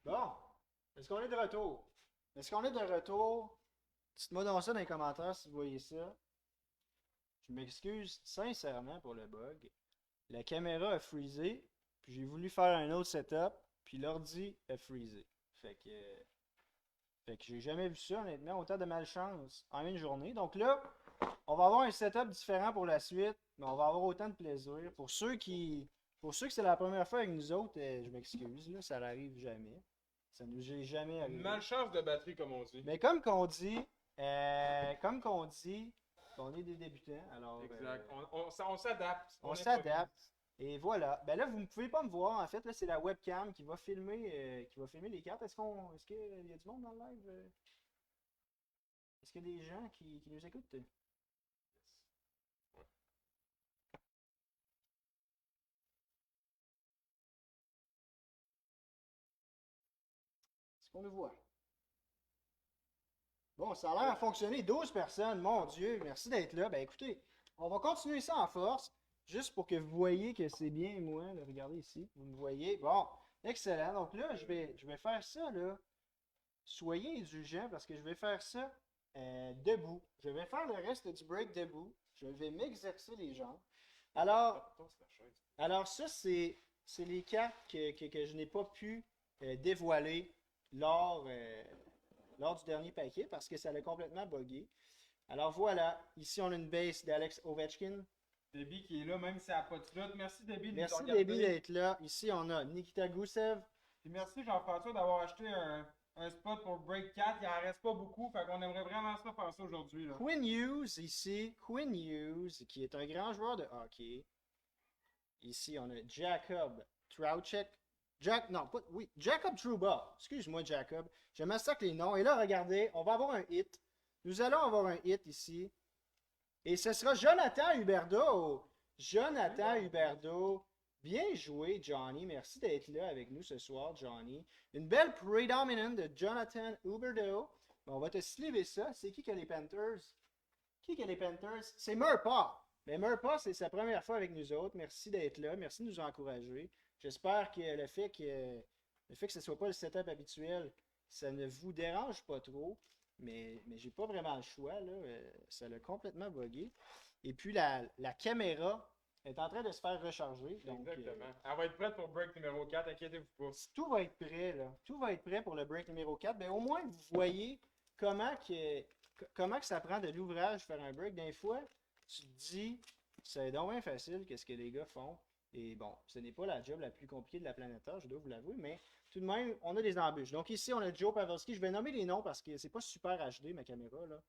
Bon, est-ce qu'on est de retour? Est-ce qu'on est de retour? Dites-moi donc ça dans les commentaires si vous voyez ça. Je m'excuse sincèrement pour le bug. La caméra a freezé, puis j'ai voulu faire un autre setup, puis l'ordi a freezé. Fait que, fait que j'ai jamais vu ça, honnêtement, autant de malchance en une journée. Donc là, on va avoir un setup différent pour la suite, mais on va avoir autant de plaisir. Pour ceux que c'est la première fois avec nous autres, je m'excuse, là, ça n'arrive jamais. Ça nous est jamais Une arrivé. malchance de batterie, comme on dit. Mais comme qu'on dit, on est des débutants, alors Exact. On s'adapte. on On improvise. s'adapte. Et voilà. Ben là, vous ne pouvez pas me voir. En fait, là, c'est la webcam qui va filmer les cartes. Est-ce qu'il y a du monde dans le live? Est-ce qu'il y a des gens qui nous écoutent? Ouais. Est-ce qu'on nous voit? Bon, ça a l'air à fonctionner. 12 personnes, mon Dieu, merci d'être là. Ben écoutez, on va continuer ça en force, juste pour que vous voyez que c'est bien moi. Là, regardez ici, vous me voyez. Bon, excellent. Donc là, je vais faire ça, là. Soyez indulgents parce que je vais faire ça debout. Je vais faire le reste du break debout. Je vais m'exercer les jambes. Alors, Porte la chaise. alors ça, c'est les cartes que je n'ai pas pu dévoiler lors, euh, lors du dernier paquet parce que ça l'a complètement buggé. Alors voilà, ici on a une base d'Alex Ovechkin. Debbie qui est là, même si elle n'a pas de flotte. Merci Debbie de nous Merci Debbie regarder. d'être là. Ici on a Nikita Gusev. Puis merci Jean-François d'avoir acheté un spot pour Break 4. Il en reste pas beaucoup, fait qu'on aimerait vraiment ça faire ça aujourd'hui. Là. Quinn Hughes ici. Quinn Hughes qui est un grand joueur de hockey. Ici on a Jacob Trouchek. Non, pas, oui, Jacob Trouba. Excuse-moi Jacob. Je massacre les noms. Et là, regardez, on va avoir un hit. Nous allons avoir un hit ici. Et ce sera Jonathan Huberdeau. Jonathan Huberdeau. Bien joué, Johnny. Merci d'être là avec nous ce soir, Johnny. Une belle predominant de Jonathan Huberdeau. On va te sliver ça. C'est qui a les Panthers? Qui a les Panthers? C'est Murpah. Mais Murpah, c'est sa première fois avec nous autres. Merci d'être là. Merci de nous encourager. J'espère que le fait que ce ne soit pas le setup habituel, ça ne vous dérange pas trop. Mais j'ai pas vraiment le choix, là. Ça l'a complètement buggé. Et puis la caméra est en train de se faire recharger. Donc, Exactement. Elle va être prête pour break numéro 4, inquiétez-vous pas. tout va être prêt, là. Tout va être prêt pour le break numéro 4. Ben, au moins, vous voyez comment que ça prend de l'ouvrage faire un break. Des fois, tu te dis, c'est donc bien facile qu'est-ce que les gars font. Et bon, ce n'est pas la job la plus compliquée de la planète Terre, je dois vous l'avouer, mais tout de même, on a des embûches. Donc ici, on a Joe Pavelski. Je vais nommer les noms parce que c'est pas super HD, ma caméra, là.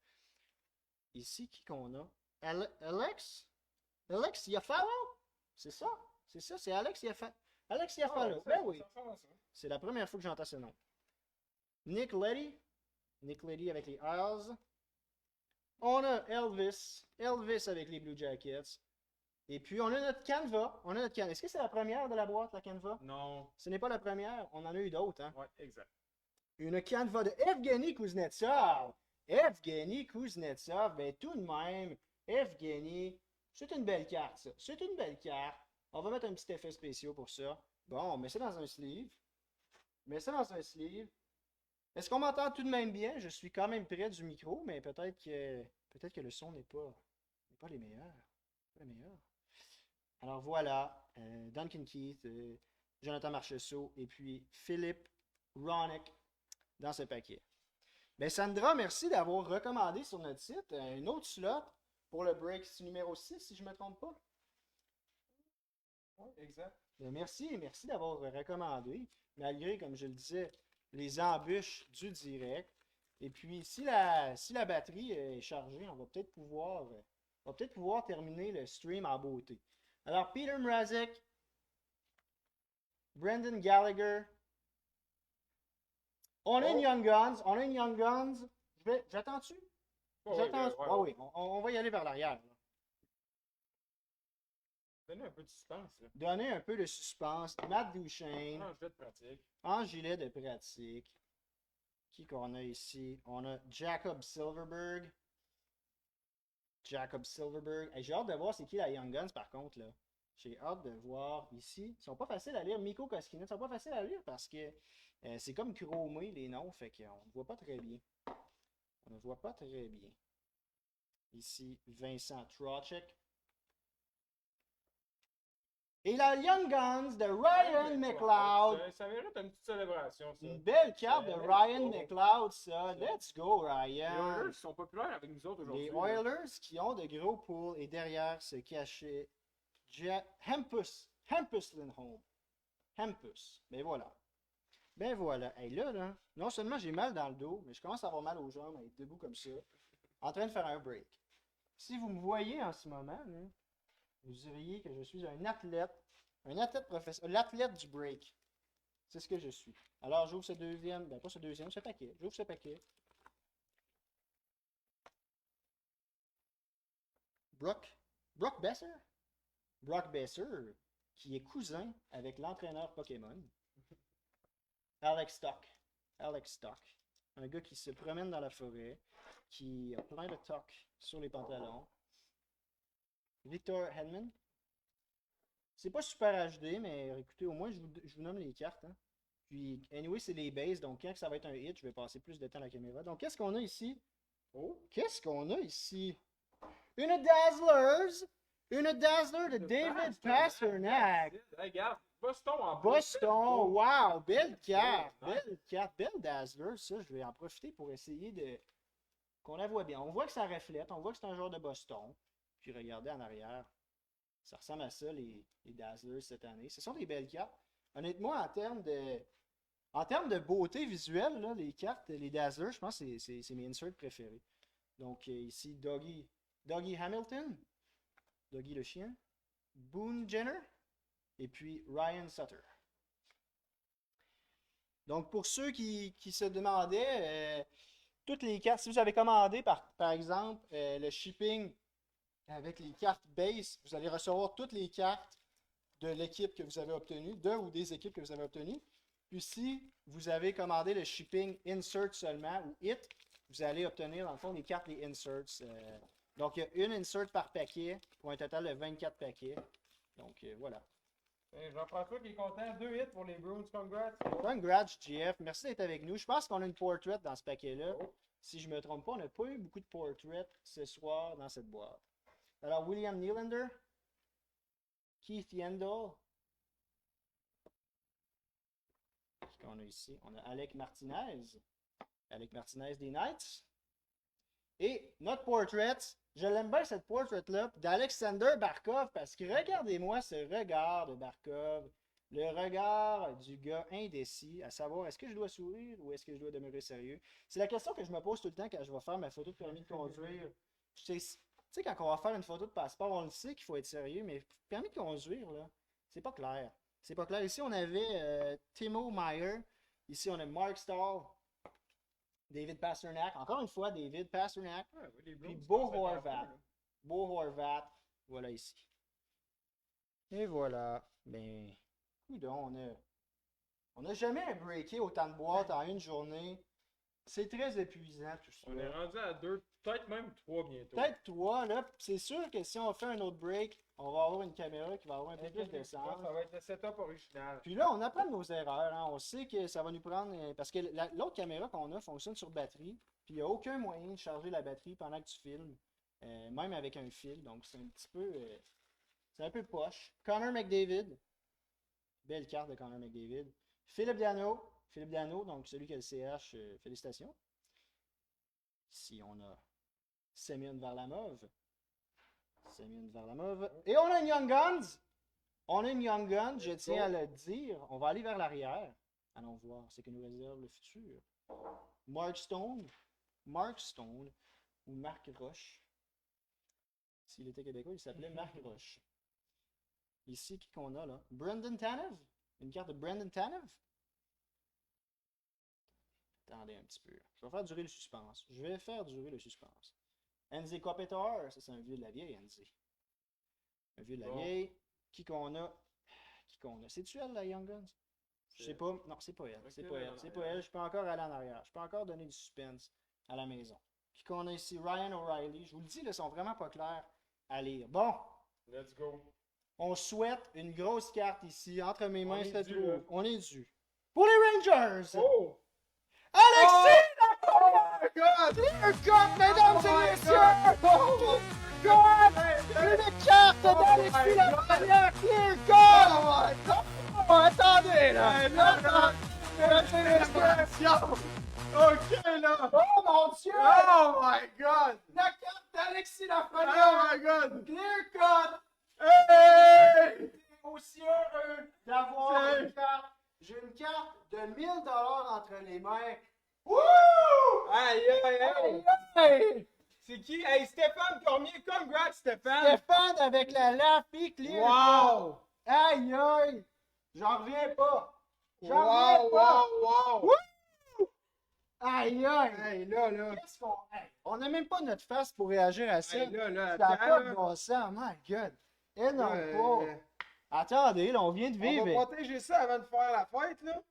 Ici, qui qu'on a? Alex? Alex Yafalo? C'est ça? C'est ça, c'est Alex Yafalo. Alex Yafalo. Ben oui. Ça ressemble à ça. C'est la première fois que j'entends ce nom. Nick Leddy. Nick Leddy avec les Isles. On a Elvis. Elvis avec les Blue Jackets. Et puis, on a notre Canva. On a notre Canva. Est-ce que c'est la première de la boîte, la Canva? Non. Ce n'est pas la première. On en a eu d'autres. Hein? Ouais, exact. Une Canva de Evgeny Kuznetsov. Evgeny Kuznetsov. Ben, tout de même, Evgeny, c'est une belle carte, ça. C'est une belle carte. On va mettre un petit effet spécial pour ça. Bon, on met ça dans un sleeve. Mets ça dans un sleeve. Est-ce qu'on m'entend tout de même bien? Je suis quand même près du micro, mais peut-être que le son n'est pas les meilleurs. Pas les meilleurs. Alors voilà, Duncan Keith, Jonathan Marchessault et puis Philippe Ronick dans ce paquet. Ben Sandra, merci d'avoir recommandé sur notre site un autre slot pour le break numéro 6, si je ne me trompe pas. Ouais, exact. Ben merci d'avoir recommandé, malgré, comme je le disais, les embûches du direct. Et puis, si la batterie est chargée, on va peut-être pouvoir terminer le stream en beauté. Alors, Peter Mrazek, Brendan Gallagher, on a une Young Guns, J'attends-tu? Ouais, J'attends. ouais, Ah oui, on va y aller vers l'arrière. Donnez un peu de suspense, là. Donner un peu de suspense. Matt Duchesne, Un jeu de pratique. en gilet de pratique. Qui qu'on a ici? On a Jacob Silverberg. Jacob Silverberg. Hey, j'ai hâte de voir c'est qui la Young Guns par contre là. J'ai hâte de voir ici. Ils sont pas faciles à lire. Mikko Koskinen, ils sont pas faciles à lire parce que c'est comme chromé les noms, fait qu'on ne voit pas très bien. On ne voit pas très bien. Ici, Vincent Trocheck. Et la Young Guns de Ryan McLeod. Ça mérite une petite célébration, ça. Une belle carte de Let's Ryan go. McLeod, ça. Let's go, Les Ryan. Oilers sont populaires avec nous autres aujourd'hui. Les Oilers qui ont de gros pools et derrière se cachait Hampus Lindholm. Hampus. Ben voilà. Ben voilà. Et là, non seulement j'ai mal dans le dos, mais je commence à avoir mal aux jambes à être debout comme ça, en train de faire un break. Si vous me voyez en ce moment, là, vous diriez que je suis un athlète professionnel, l'athlète du break. C'est ce que je suis. Alors j'ouvre ce deuxième, ben pas ce deuxième, ce paquet. J'ouvre ce paquet. Brock Besser. Brock Besser, qui est cousin avec l'entraîneur Pokémon. Alex Stock. Alex Stock. Un gars qui se promène dans la forêt, qui a plein de tocs sur les pantalons. Victor Hedman. C'est pas super HD, mais écoutez, au moins je vous nomme les cartes. Hein. Puis, anyway, c'est les bases, donc quand ça va être un hit, je vais passer plus de temps à la caméra. Donc, qu'est-ce qu'on a ici? Oh, qu'est-ce qu'on a ici? Une Dazzlers! Une Dazzler de David Pastrnak! Hey, regarde, Boston en Boston! plus. Wow! Belle carte! Nice. Belle carte! Belle Dazzler! Ça, je vais en profiter pour essayer de... qu'on la voit bien. On voit que ça reflète, on voit que c'est un joueur de Boston. Puis regardez en arrière. Ça ressemble à ça, les Dazzlers cette année. Ce sont des belles cartes. Honnêtement, en termes de beauté visuelle, là, les cartes, les Dazzlers, je pense que c'est mes inserts préférés. Donc ici, Dougie Hamilton, Dougie le chien, Boone Jenner, et puis Ryan Sutter. Donc pour ceux qui se demandaient, toutes les cartes, si vous avez commandé par exemple le shipping avec les cartes base, vous allez recevoir toutes les cartes de l'équipe que vous avez obtenue, de ou des équipes que vous avez obtenues. Puis si vous avez commandé le shipping insert seulement ou it, vous allez obtenir dans le fond les cartes, les inserts. Donc il y a une insert par paquet pour un total de 24 paquets. Donc voilà. Jean-François qui est content. 2 hits pour les Bruins. Congrats. Congrats, GF. Merci d'être avec nous. Je pense qu'on a une portrait dans ce paquet-là. Oh. Si je ne me trompe pas, on n'a pas eu beaucoup de portraits ce soir dans cette boîte. Alors, William Nylander, Keith Yandel. Qu'est-ce qu'on a ici? On a Alec Martinez. Alec Martinez des Knights. Et notre portrait, je l'aime bien cette portrait-là, d'Alexander Barkov, parce que regardez-moi ce regard de Barkov. Le regard du gars indécis, à savoir est-ce que je dois sourire ou est-ce que je dois demeurer sérieux? C'est la question que je me pose tout le temps quand je vais faire ma photo de permis de conduire. Tu sais, quand on va faire une photo de passeport, on le sait qu'il faut être sérieux, mais permis de conduire, là, c'est pas clair. C'est pas clair. Ici, on avait Timo Meier. Ici, on a Mark Stahl. David Pastrnak. Encore une fois, David Pastrnak. Ouais, les Puis Bruins, Bo ça fait un Horvat. peu, là. Bo Horvat. Voilà ici. Et voilà. Ben, coudonc, on n'a jamais breaké autant de boîtes en une journée. C'est très épuisant tout ça. On est rendu à 2, peut-être même 3 bientôt. Peut-être 3, là. C'est sûr que si on fait un autre break, on va avoir une caméra qui va avoir un peu plus de sens. Ça va être le setup original. Puis là, on apprend de nos erreurs. Hein. On sait que ça va nous prendre. Parce que l'autre caméra qu'on a fonctionne sur batterie. Puis il n'y a aucun moyen de charger la batterie pendant que tu filmes. Même avec un fil. Donc c'est un petit peu. C'est un peu poche. Connor McDavid. Belle carte de Connor McDavid. Philippe Dano. Philippe Dano, donc celui qui a le CH, félicitations. Ici, on a Semyon Varlamov. Semyon Varlamov. Et on a une Young Guns. On a une Young Gun, je tiens à le dire. On va aller vers l'arrière. Allons voir ce que nous réserve le futur. Mark Stone ou Marc Roche. S'il était québécois, il s'appelait Marc Roche. Ici, qui qu'on a là? Brendan Tanev. Une carte de Brendan Tanev. Attendez un petit peu. Je vais faire durer le suspense. Enzi Kopitar, ça c'est un vieux de la vieille, Enzi. Un vieux de la vieille. Qui qu'on a? C'est-tu elle, la Young Guns? Je sais pas. Non, c'est pas elle. C'est pas elle. C'est pas elle. Je peux encore aller en arrière. Je peux encore donner du suspense à la maison. Qui qu'on a ici? Ryan O'Reilly. Je vous le dis, ils sont vraiment pas clairs à lire. Bon. Let's go. On souhaite une grosse carte ici. Entre mes mains, est se dû, trouve. là. On est dû. Pour les Rangers! Oh! Alexis Oh my god! Clear cut, mesdames Oh et my messieurs! God! Une carte d'Alexis my Lafrenière, clear cut! Oh my god! Oh, attendez, là! Hey, là, Ok, là! Oh mon Dieu! Oh my god! La carte d'Alexis Oh Lafrenière! my god! Clear cut! Hey! Aussi heureux d'avoir C'est- une carte. J'ai une carte de 1000 $ entre les mains. Wouh! Aïe, aïe, aïe! Hey! C'est qui? Hey, Stéphane Cormier, congrats, Stéphane! Stéphane avec la Laffy clear Wow! cut. Aïe aïe! J'en reviens pas! J'en reviens Wow, pas! wow, wow! Wouh! Aïe aïe! Hey, là! Qu'est-ce qu'on. Hey, on n'a même pas notre face pour réagir à ça. Hey, là, Ça n'a attends, pas de là. bon sens, my god! Énorme Euh, pas! Attendez, là, on vient de On vivre. va protéger ça avant de faire la fête, là.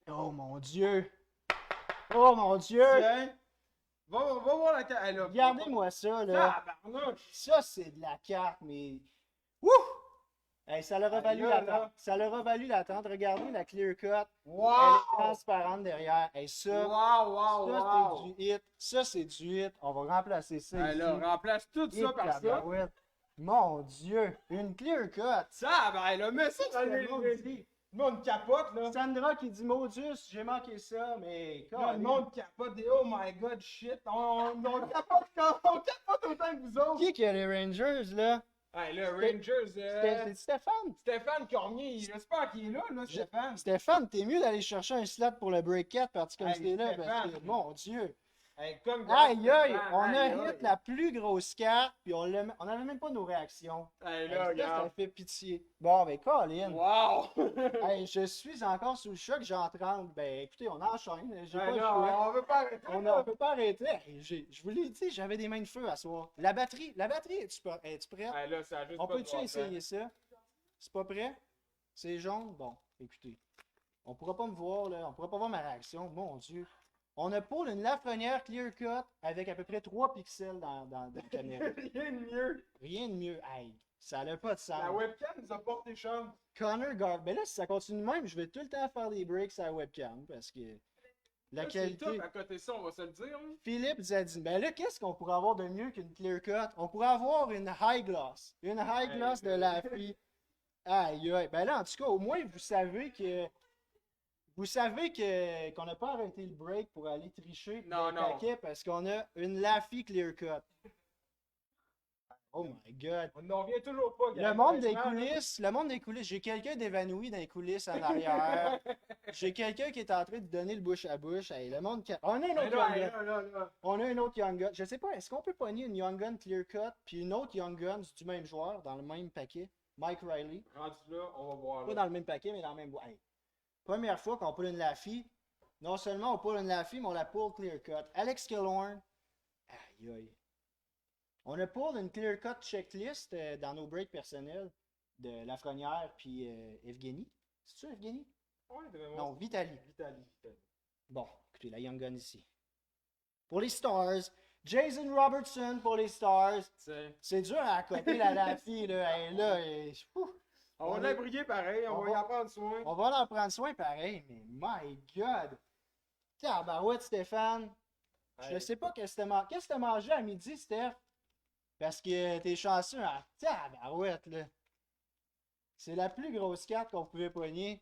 Oh mon dieu! Oh mon dieu! Tiens. Va voir la carte. Hey, là. Regardez-moi ça, là. Tabarnouche. Ça, c'est de la carte, mais. Wouh! Hey, ça leur a valu là, l'attente. là. Ça leur a valu l'attente. Regardez la clear cut. Elle Wow! est transparente derrière. Et ça, Wow, ça c'est du hit. Ça, c'est du hit. On va remplacer ça Hey, ici. là, remplace tout ça Hit par ça. tabarouette. Mon Dieu! Une clear cut! Ça, ben là, mais ça, C'est le monde dit. le monde capote, là. Sandra qui dit Modius, j'ai manqué ça, mais. Là, le monde capote des oh my god shit. On capote autant que vous autres. Qui a les Rangers, là? Hey, là, Rangers, C'est Stéphane. Stéphane Cormier, j'espère qu'il est là, Stéphane. Stéphane, t'es mieux d'aller chercher un slot pour le break 4 parti comme Hey, c'était là, parce que, Stéphane. mon Dieu. Hey, comme Aïe aïe, Stéphane, on a aïe, hit aïe. la plus grosse carte, puis on n'avait même pas nos réactions. Hey, Hey, là, ça regarde. fait pitié. Bon, ben, Colin. Wow! Hey, je suis encore sous le choc, j'en tremble. Ben, écoutez, on enchaîne. J'ai pas Hey, le là, choix. on veut pas arrêter. On peut pas arrêter. Hey, je vous l'ai dit, j'avais des mains de feu à soir. La batterie, es-tu prête? Hey, là, ça a juste On pas de peut-tu bon essayer ça? C'est pas prêt? C'est jaune? Bon, écoutez. On pourra pas me voir, là. On pourra pas voir ma réaction. Mon Dieu. On a pour une Lafrenière clear cut avec à peu près 3 pixels dans la caméra. Rien de mieux. Rien de mieux. Hey, ça n'a pas de sens. La webcam nous a porté chance. Connor Garber. Ben là, si ça continue de même, je vais tout le temps faire des breaks à la webcam parce que la Là, c'est qualité. top à côté de ça, on va se le dire. Hein. Philippe Zadine. Ben là, qu'est-ce qu'on pourrait avoir de mieux qu'une clear cut? On pourrait avoir une high gloss. Une high Hey, gloss de la fille. Aïe, aïe. Ben là, en tout cas, au moins, vous savez que. Vous savez que qu'on n'a pas arrêté le break pour aller tricher pour Non, le non. paquet parce qu'on a une Laffy clear cut. Oh my god. On n'en revient toujours pas, Le monde des coulisses, j'ai quelqu'un d'évanoui dans les coulisses en arrière. J'ai quelqu'un qui est en train de donner le bouche à bouche. Hey, le monde on a un autre Young Gun. On a un autre Young Gun. Je sais pas, est-ce qu'on peut pogner une Young Gun clear cut puis une autre Young Gun du même joueur dans le même paquet? Mike Riley. Rendu là, on va voir. Pas Là. dans le même paquet, mais dans le même boîte. Hey. Première fois qu'on pull une Laffy. Non seulement on pull une Laffy, mais on la pull clear cut. Alex Killorn. Aïe aïe. On a pull une clear cut checklist dans nos breaks personnels de Lafrenière puis Evgeny. C'est ça Evgeny? Ouais, de mémoire. Non, Vitaly. Vitaly. Bon, écoutez, la Young Gun ici. Pour les Stars, Jason Robertson pour les Stars. T'sais. C'est dur à accoter la Laffy, là. Elle, là, ouf. On On va est- la briller pareil, on va y en prendre soin. On va en prendre soin pareil, mais my God! Tabarouette, Stéphane! Je Hey. sais pas qu'est-ce que t'as mangé à midi, Steph? Parce que t'es chanceux en tabarouette, là. C'est la plus grosse carte qu'on pouvait pogner.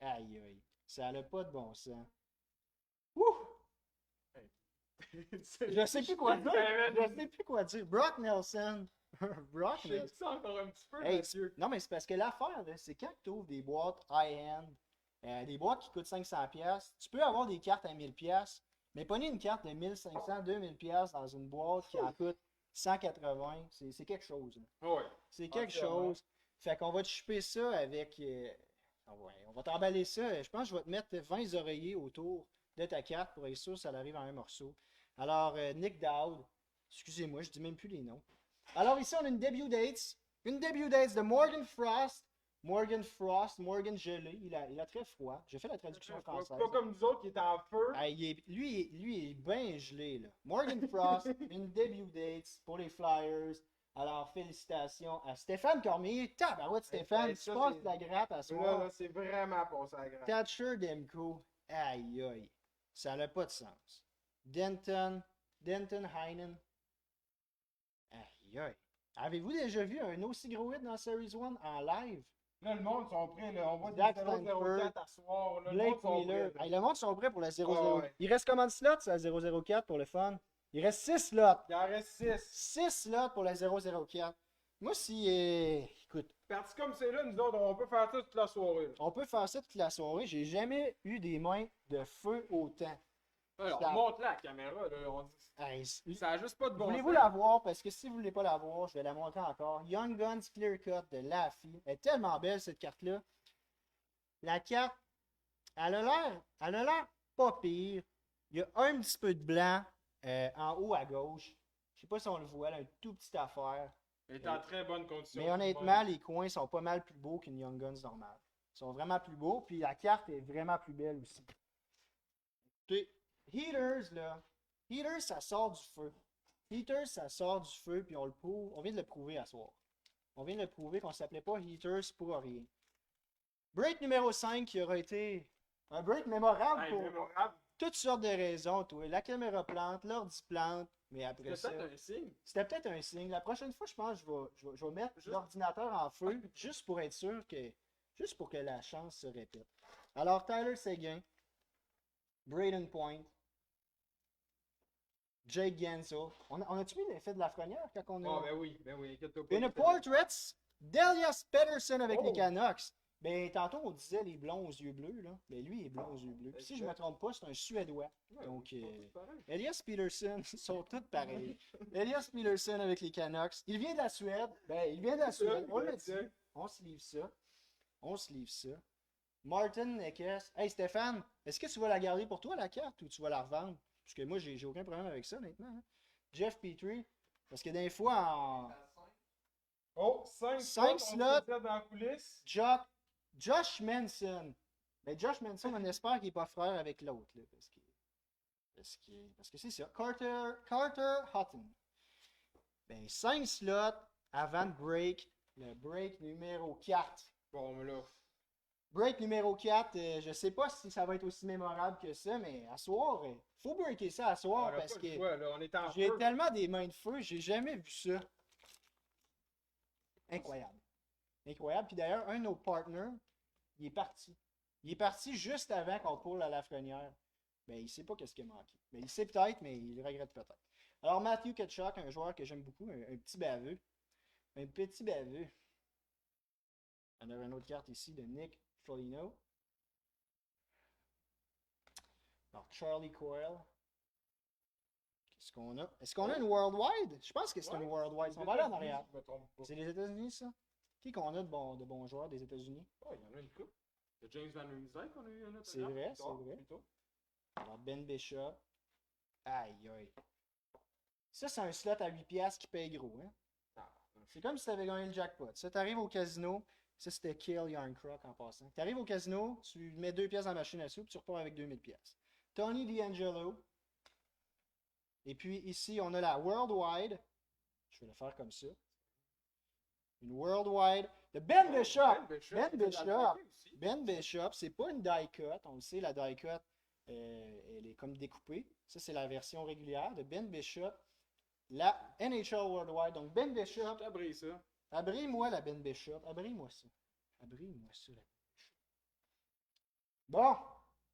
Aïe, aïe. Ça n'a pas de bon sens. Ouh! Je sais plus quoi dire. Je sais plus quoi dire. Brock Nelson. Brock Je Nelson. sais ça encore un petit peu, Hey, monsieur. non, mais c'est parce que l'affaire, là, c'est quand tu ouvres des boîtes high-end, des boîtes qui coûtent 500$, tu peux avoir des cartes à 1000$, mais pogner une carte de 1500, 2000$ dans une boîte qui en coûte 180, c'est quelque chose. Là. Ouais. C'est quelque Entièrement. chose. Fait qu'on va te choper ça avec. Ouais, on va t'emballer ça. Je pense que je vais te mettre 20 oreillers autour de ta carte pour être sûr que ça arrive en un morceau. Alors, Nick Dowd. Excusez-moi, je dis même plus les noms. Alors, ici, on a une debut dates. Une debut dates de Morgan Frost. Morgan gelé. Il a très froid. J'ai fait la traduction française. Pas comme nous autres qui étaient en feu. Ah, lui, il est bien gelé, là. Morgan Frost, une debut dates pour les Flyers. Alors, félicitations à Stéphane Cormier. Tabarouette, Stéphane, Hey, tu ça, passes c'est- de la grappe à Là, soir. là, c'est vraiment passé à la grappe. Thatcher Demko. Aïe, aïe. Ça n'a pas de sens. Denton Heinen. Aïe, aïe. Avez-vous déjà vu un aussi gros hit dans Series 1 en live? Là, le monde sont prêts, là. On voit des Zach 0-0-4 à soir, là. Le Blake monde sont Wheeler. prêts, là. Hey, le monde sont prêts pour le 0-0. Ah ouais. Il reste combien de slots à 0-0-4 pour le fun? Il reste 6 slots. Il en reste 6. 6 slots pour le 0-0-4. Moi, si. Écoute, Parti comme c'est là, nous autres, on peut faire ça toute la soirée, là. on peut faire ça toute la soirée. J'ai jamais eu des mains de feu autant. Alors, Ça- on monte là la caméra, là. On dit... Hey, Ça a juste pas de bon voulez-vous sens. la voir? Parce que si vous voulez pas la voir, je vais la montrer encore. Young Guns Clear Cut de Laffy. Elle est tellement belle, cette carte-là. La carte, elle a l'air pas pire. Il y a un petit peu de blanc en haut à gauche. Je sais pas si on le voit, là, une toute petite affaire. Elle est en très bonne condition. Mais honnêtement, les coins sont pas mal plus beaux qu'une Young Guns normale. Ils sont vraiment plus beaux, puis la carte est vraiment plus belle aussi. Écoutez, Heaters, là. Heaters, ça sort du feu. Heaters, ça sort du feu, puis on le prouve. On vient de le prouver à soir. On vient de le prouver qu'on s'appelait pas Heaters pour rien. Break numéro 5 qui aura été un break mémorable Hey, pour mémorable. toutes sortes de raisons, toi. La caméra plante, l'ordi plante, mais après C'est ça. peut-être un signe. C'était peut-être un signe. La prochaine fois, je pense que je vais mettre Juste- l'ordinateur en feu, juste pour être sûr que. Juste pour que la chance se répète. Alors, Tyler Seguin, Braden Point, Jake Gensel. On a-tu mis l'effet de la frenière quand on a. Oh, ben oui, inquiète-toi pas. Une Portraits d'Elias Pettersson avec les Oh. Canucks. Ben, tantôt, on disait les blonds aux yeux bleus, là. Ben, lui, il est blond aux yeux bleus. Puis si je me trompe pas, c'est un Suédois. Ouais, Donc, ils sont tous pareils. Elias Peterson, ils sont tous pareils. Elias Peterson avec les Canucks. Il vient de la Suède. Ben, il vient de la Suède. On l'a dit. On se livre ça. On se livre ça. Martin Neckes. Hey Stéphane, est-ce que tu vas la garder pour toi, la carte, ou tu vas la revendre? Parce que moi, j'ai aucun problème avec ça, honnêtement. Hein. Jeff Petrie. Parce que des fois, en. Oh, 5 Cinq slots. slots. On se fait dans la coulisse. Josh Manson. Mais Josh Manson, on espère qu'il n'est pas frère avec l'autre. Là, parce que c'est ça. Carter Hutton. Ben, 5 slots avant le break. Le break numéro 4. Bon, mais là. Break numéro 4, je sais pas si ça va être aussi mémorable que ça, mais à soir, faut breaker ça à soir on a parce pas le que choix, là. On est en j'ai feu. tellement des mains de feu, j'ai jamais vu ça. Incroyable. Incroyable. Puis d'ailleurs, un de nos partners, il est parti. Il est parti juste avant qu'on coule à Lafrenière. Ben, il sait pas qu'est-ce qui a manqué. Ben, il sait peut-être, mais il regrette peut-être. Alors, Matthew Ketchuk, un joueur que j'aime beaucoup, un petit baveux. Un petit baveux. On a une autre carte ici de Nick Foligno. Alors, Charlie Coyle. Qu'est-ce qu'on a? Est-ce qu'on a une Worldwide? Je pense que c'est Ouais, une Worldwide. les On va aller en États-Unis, arrière. si je me trompe pas. C'est les États-Unis, ça? Qui qu'on a de bons joueurs des États-Unis? Oh, il y en a une coupe. C'est James Van Riemsdyk qu'on a eu un autre. C'est vrai, c'est vrai. Alors, Ben Bishop. Aïe, aïe. Ça, c'est un slot à 8 piastres qui paye gros, hein? C'est comme si tu avais gagné le jackpot. Ça, t'arrives au casino. Ça, c'était Kill Yarncroc en passant. T'arrives au casino, tu mets 2 pièces dans la machine à sous, puis tu repars avec 2000 pièces. Tony D'Angelo. Et puis ici, on a la Worldwide. Je vais le faire comme ça. Une Worldwide de Ben Bishop. Ben Bishop. Ben Bishop, c'est pas une die cut. On le sait, la die cut, elle est comme découpée. Ça, c'est la version régulière de Ben Bishop. La NHL Worldwide. Donc, Ben Bishop. T'abris ça. Abris-moi la Ben Bishop. Abris-moi ça. Abris-moi ça, la Ben Bishop. Bon.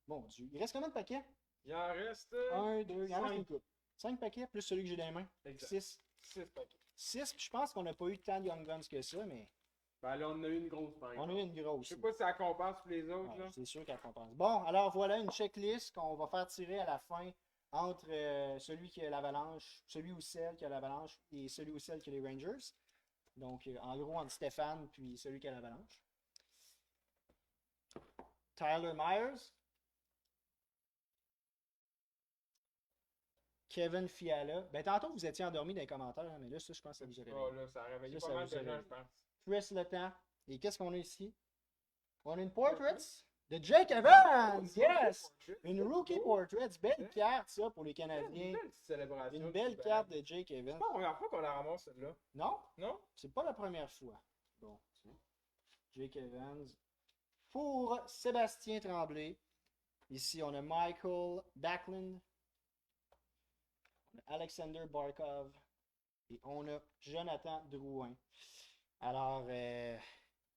Mon Dieu. Il reste combien de paquets? Il en reste. 1, 2, il en reste cinq. une coupe. 5 paquets plus celui que j'ai dans les mains. Exact. 6. 6 paquets. 6, je pense qu'on n'a pas eu tant de Young Guns que ça, mais Ben là, on en a eu une grosse par on a exemple. eu une grosse. Je sais pas si ça compense pour les autres, Ouais, là. c'est sûr qu'elle compense. Bon, alors voilà une checklist qu'on va faire tirer à la fin entre celui qui a l'Avalanche, celui ou celle qui a l'Avalanche et celui ou celle qui a les Rangers. Donc, en gros, entre Stéphane puis celui qui a l'Avalanche. Tyler Myers. Kevin Fiala. Ben, tantôt, vous étiez endormi dans les commentaires, hein, mais là, ça, je pense que ça vous a réveillé. Oh là, ça a réveillé Ça, pas ça mal vous a de gens, réveillé. je pense. Chris Letang. Et qu'est-ce qu'on a ici? On a une Portraits De Jake Evans! Oh, Yes! portrait. Une rookie Oh, portrait. Belle Ouais. carte, ça, pour les Une Canadiens. belle petite célébration. Une belle super. carte de Jake Evans. C'est pas la première fois qu'on la ramasse, celle-là. Non? Non? C'est pas la première fois. Bon. Jake Evans. Pour Sébastien Tremblay. Ici, on a Michael Backlund. On a Alexander Barkov. Et on a Jonathan Drouin. Alors,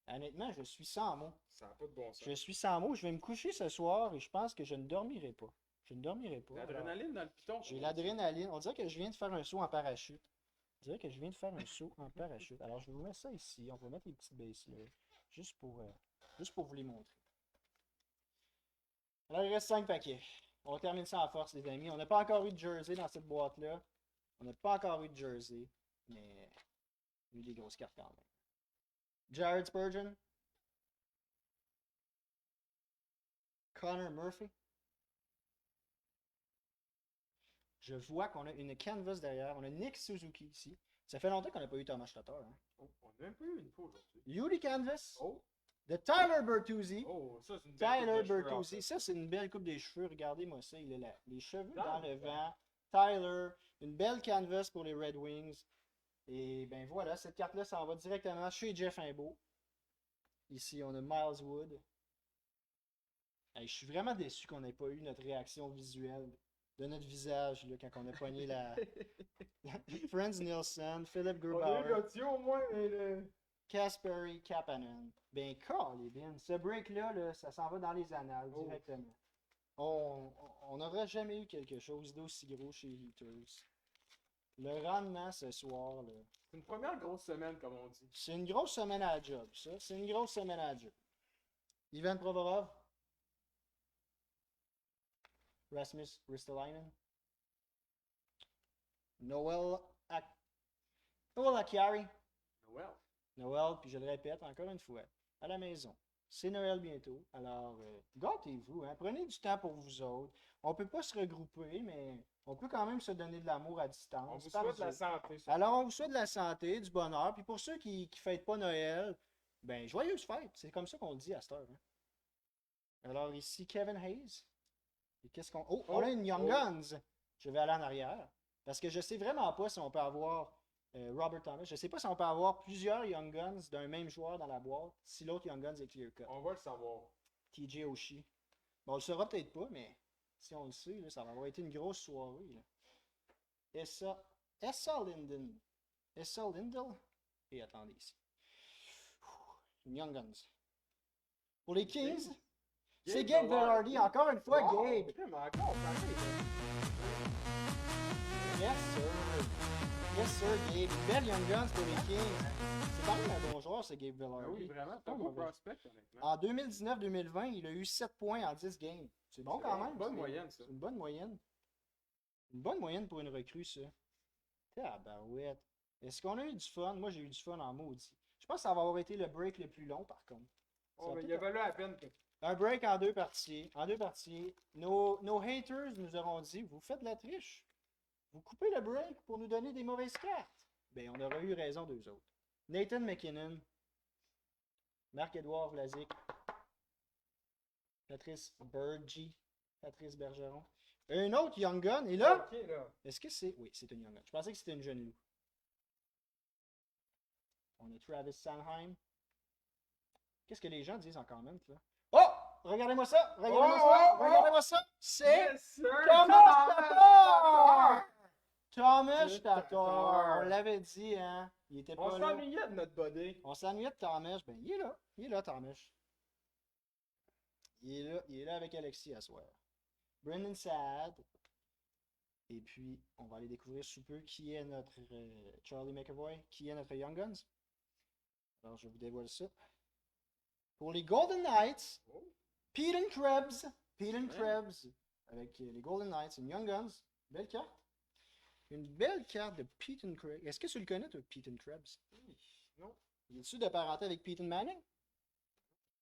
honnêtement, je suis sans mots. Ça n'a pas de bon sens. Je suis sans mots. Je vais me coucher ce soir et je pense que je ne dormirai pas. Je ne dormirai pas. Alors, L'adrénaline dans le piton. j'ai l'adrénaline. On dirait que je viens de faire un saut en parachute. On dirait que je viens de faire un saut en parachute. Alors, je vais vous mettre ça ici. On va mettre les petites bases là. Juste pour vous les montrer. Alors, il reste 5 paquets. On termine ça en force, les amis. On n'a pas encore eu de jersey dans cette boîte-là. On n'a pas encore eu de jersey. Mais, il y a eu des grosses cartes quand même. Jared Spurgeon. Connor Murphy. Je vois qu'on a une canvas derrière. On a Nick Suzuki ici. Ça fait longtemps qu'on n'a pas eu Thomas Tatar. Hein? Oh, on a même pas eu une fois aujourd'hui. Yuri Canvas. Oh, De Tyler Bertuzzi. oh, ça c'est une belle coupe Tyler de cheveux, en Bertuzzi. fait. Ça, c'est une belle coupe des cheveux. Regardez-moi ça. Il est là. Les cheveux Dans dans le le vent. Tyler. Une belle canvas pour les Red Wings. Et ben voilà, cette carte-là, ça en va directement chez Jeff Imbeau. Ici, on a Miles Wood. Hey, je suis vraiment déçu qu'on n'ait pas eu notre réaction visuelle de notre visage là, quand on a pogné la Franz Nielsen, Philip On a eu Grubauer, l'audio au moins, mais le... Kasperi Kapanen. Ben, bien. Ce break-là, là, ça s'en va dans les annales Oh. directement. On n'aura jamais eu quelque chose d'aussi gros chez Heaters. Le rendement ce soir, là, C'est une première grosse semaine, comme on dit. c'est une grosse semaine à la job, ça. C'est une grosse semaine à la job. Ivan Provorov. Rasmus Ristolainen. Noel Acciari. Noël. Noël, puis je le répète encore une fois, à la maison. C'est Noël bientôt, alors gâtez-vous, hein? Prenez du temps pour vous autres. On peut pas se regrouper, mais on peut quand même se donner de l'amour à distance. On vous par souhaite la Zoom. santé. Alors, on vous souhaite de la santé, du bonheur, puis pour ceux qui ne fêtent pas Noël, ben, joyeuse fête. C'est comme ça qu'on le dit à cette heure. Hein? Alors, ici, Kevin Hayes. Et qu'est-ce qu'on... Oh, on a une Young Oh. Guns. Je vais aller en arrière. Parce que je sais vraiment pas si on peut avoir Robert Thomas. Je sais pas si on peut avoir plusieurs Young Guns d'un même joueur dans la boîte si l'autre Young Guns est clear cut. On va le savoir. TJ Oshie. Bon, on le saura peut-être pas, mais si on le sait, là, ça va avoir été une grosse soirée. Là. Essa Linden. Essa Lindell. Et attendez ici. Une Young Guns. Pour les Kings, c'est Gabe Velarde. Encore une fois, Wow, Gabe. crème, encore, pareil, Yes, sir. Yes, sir, Gabe. Une belle Young Guns pour les Kings. C'est quand même un bon joueur, ce Gabe Ah Velarde. oui, vraiment. C'est Pas un beau mauvais. prospect, honnêtement. En 2019-2020, il a eu 7 points en 10 games. C'est bon quand même. Bonne c'est- moyenne, ça. C'est une bonne moyenne. Une bonne moyenne pour une recrue, ça. Tabarouette. Est-ce qu'on a eu du fun? Moi, j'ai eu du fun en maudit. Je pense que ça va avoir été le break le plus long, par contre. Ça Oh, a mais tout il a valu la peine que... Un break en 2 parties. En 2 parties. Nos haters nous auront dit, vous faites de la triche. Vous coupez le break pour nous donner des mauvaises cartes. Ben, on aurait eu raison d'eux autres. Nathan McKinnon. Marc-Édouard Vlasic. Patrice Bergy. Patrice Bergeron. Un autre Young Gun. Et là, Ok, là. est-ce que c'est... Oui, c'est une Young Gun. Je pensais que c'était une jeune loup. On a Travis Sanheim. Qu'est-ce que les gens disent en comment, là? Oh! Regardez-moi ça! Regardez-moi ça! Regardez-moi ça! C'est Yes, sir! Thomas Tatar! Thomas C'est Tatar! Tatar. On l'avait dit, hein? Il était On pas là. s'ennuyait de notre body. On s'ennuyait de Thomas. Ben, il est là. Il est là, Thomas. Il est là avec Alexis à soir. Brendan Saad. Et puis, on va aller découvrir sous peu qui est notre Charlie McAvoy, qui est notre Young Guns. Alors, je vous dévoile ça. Pour les Golden Knights, Oh. Peyton Krebs. Peyton Ouais. Krebs. Avec les Golden Knights, une Young Guns. Belle carte. Une belle carte de Peyton Krebs. Est-ce que tu le connais, toi, Peyton Krebs? Non. Il est-tu de parenté avec Peyton Manning?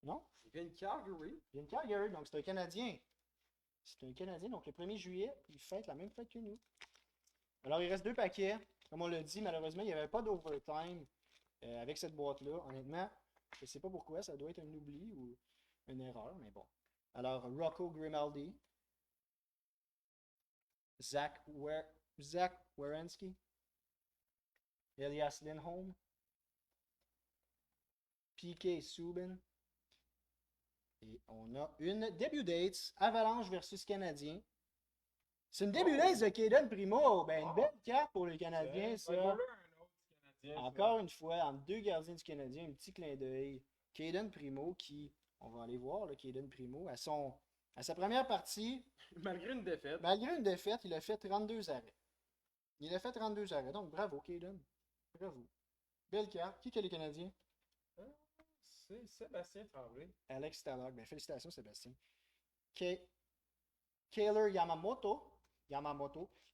Non? Il vient de Calgary. Il vient de Calgary, donc c'est un Canadien. C'est un Canadien, donc le 1er juillet, il fête la même fête que nous. Alors, il reste 2 paquets. Comme on l'a dit, malheureusement, il n'y avait pas d'overtime avec cette boîte-là. Honnêtement, je ne sais pas pourquoi, ça doit être un oubli ou une erreur, mais bon. Alors, Rocco Grimaldi. Zach Werenski. Elias Lindholm. PK Subban. Et on a une début dates, Avalanche versus Canadien. C'est une début dates de Caden Primo. Ben, une belle carte pour les Canadiens, ça. Un autre Canadien, ça. Encore une fois, entre deux gardiens du Canadien, un petit clin d'œil. Caden Primo qui, on va aller voir, là, Caden Primo, à sa première partie, Malgré une défaite. malgré une défaite, il a fait 32 arrêts. Il a fait 32 arrêts, donc bravo Caden. Bravo. Belle carte. Qui a les Canadiens? C'est Sébastien Tremblay. Alex Talog. Ben, félicitations, Sébastien. Kaylor Yamamoto.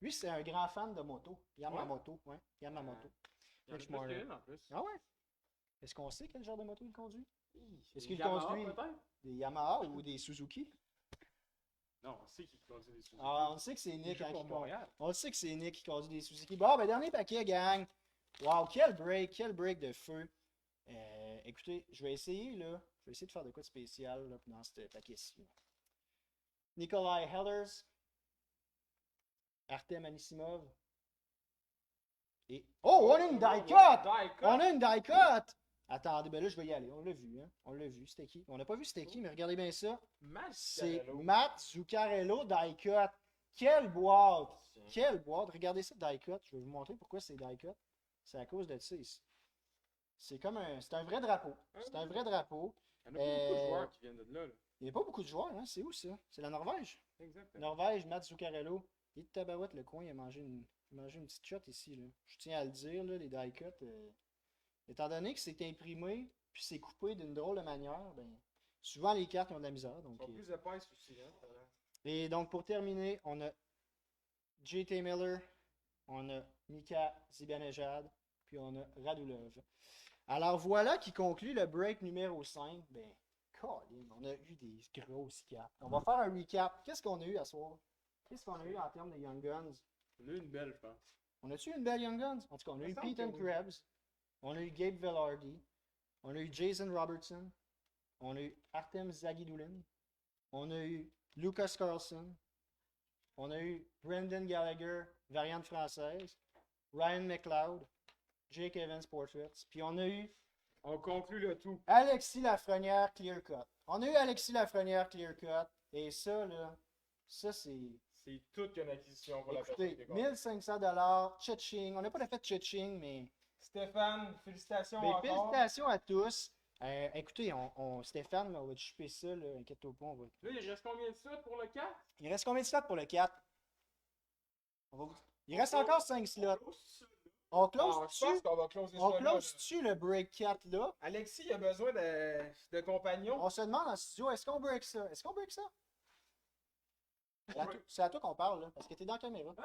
Lui, c'est un grand fan de moto. Yamamoto, ouais. Yamamoto. Il y en a Rich plus Marner. qu'une, en plus. Ah ouais? Est-ce qu'on sait quel genre de moto il conduit? Est-ce qu'il Yamaha, conduit peut-être? des Yamaha ou des Suzuki? Non, on sait qu'il conduit des Suzuki. Ah, on sait que c'est Il Nick joue hein, pour qui Montréal. conduit. On sait que c'est Nick qui conduit des Suzuki. Bon, ben dernier paquet, gang. Wow, quel break de feu. Écoutez, je vais essayer de faire de quoi de spécial là, dans ce paquet-ci. Nikolai Hellers, Artem Anisimov. Et. Oh, on a une die cut! On a une die cut! Attendez, ben là, je vais y aller. On l'a vu, hein? On l'a vu, c'était qui? On n'a pas vu c'était qui, mais regardez bien ça. C'est Matt Zuccarello die cut. Quelle boîte! Quelle boîte! Regardez ça, die cut. Je vais vous montrer pourquoi c'est die cut. C'est à cause de ça ici. C'est comme un. C'est un vrai drapeau. C'est un vrai drapeau. Il y en a pas beaucoup de joueurs qui viennent de là. Il n'y a pas beaucoup de joueurs, hein? C'est où ça? C'est la Norvège? Exactement. Norvège, Matt Zuccarello. Il est de tabarouette, le coin, il a mangé une petite shot ici. Là. Je tiens à le dire, là, les die cuts. Étant donné que c'est imprimé, puis c'est coupé d'une drôle de manière, ben, souvent les cartes ont de la misère. Donc, Ils sont plus épaisses aussi. Hein, et donc, pour terminer, on a J.T. Miller, on a Mika Zibanejad, puis on a Radulov. Alors voilà qui conclut le break numéro 5. Ben, Colin, on a eu des grosses cartes. On va faire un recap. Qu'est-ce qu'on a eu à soir? Qu'est-ce qu'on a eu en termes de Young Guns? On a eu une belle, je pense. On a-tu une belle Young Guns? En tout cas, on a eu Peyton Krebs. On a eu Gabe Velarde. On a eu Jason Robertson. On a eu Artem Zagidoulin. On a eu Lucas Carlson. On a eu Brendan Gallagher, variante française. Ryan McLeod. Jake Evans Portraits. Puis on a eu On conclut le tout. Alexis Lafrenière Clear Cut. On a eu Alexis Lafrenière Clear Cut. Et ça, là, ça c'est. C'est toute une acquisition pour la Écoutez, personne. 1500$, Cheching. On n'a pas fait Cheching, mais. Stéphane, félicitations Mais encore. félicitations à tous. Écoutez, Stéphane, là, on va te choper ça, là, inquiète-toi pas. Là, il reste combien de slots pour le 4? Il reste combien de slots pour le 4? Il reste encore 5 slots. On Je pense close-tu qu'on va closer on ça là. close-tu le break 4 là? Alexis, il a besoin de compagnons. On se demande en studio, est-ce qu'on break ça? Est-ce qu'on break ça? C'est à toi qu'on parle, là, parce que t'es dans la caméra.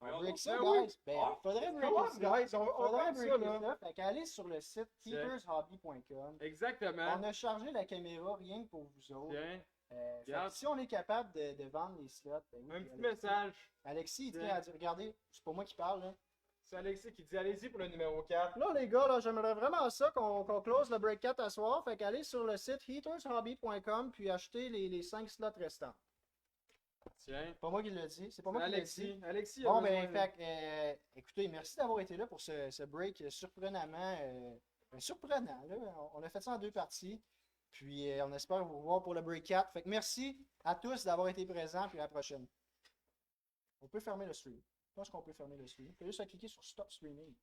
On break ça, guys. Ben, faudrait Come breaker on, ça. guys, on Faudrait va faire ça, breaker là. ça. Fait qu'allez sur le site keepershobby.com. Exactement. On a chargé la caméra rien que pour vous autres. Bien. Fait que Regarde. si on est capable de vendre les slots, ben oui, Un puis petit message. Alexis, il Bien. tient à dire, regardez, c'est pas moi qui parle, là. C'est Alexis qui dit allez-y pour le numéro 4. Là, les gars, là, j'aimerais vraiment ça qu'on close le break 4 à soir. Fait qu'allez sur le site heatershobby.com puis achetez les 5 slots restants. Tiens. C'est pas moi qui l'ai dit, c'est pas moi qui l'ai dit. Alexis. Alexis a Bon, besoin ben, fait que, écoutez, merci d'avoir été là pour ce break surprenamment surprenant. Là. On a fait ça en 2 parties. Puis, on espère vous revoir pour le break 4. Fait que merci à tous d'avoir été présents. Puis, à la prochaine. On peut fermer le stream. Je pense qu'on peut fermer le stream. Il faut juste à cliquer sur Stop Streaming.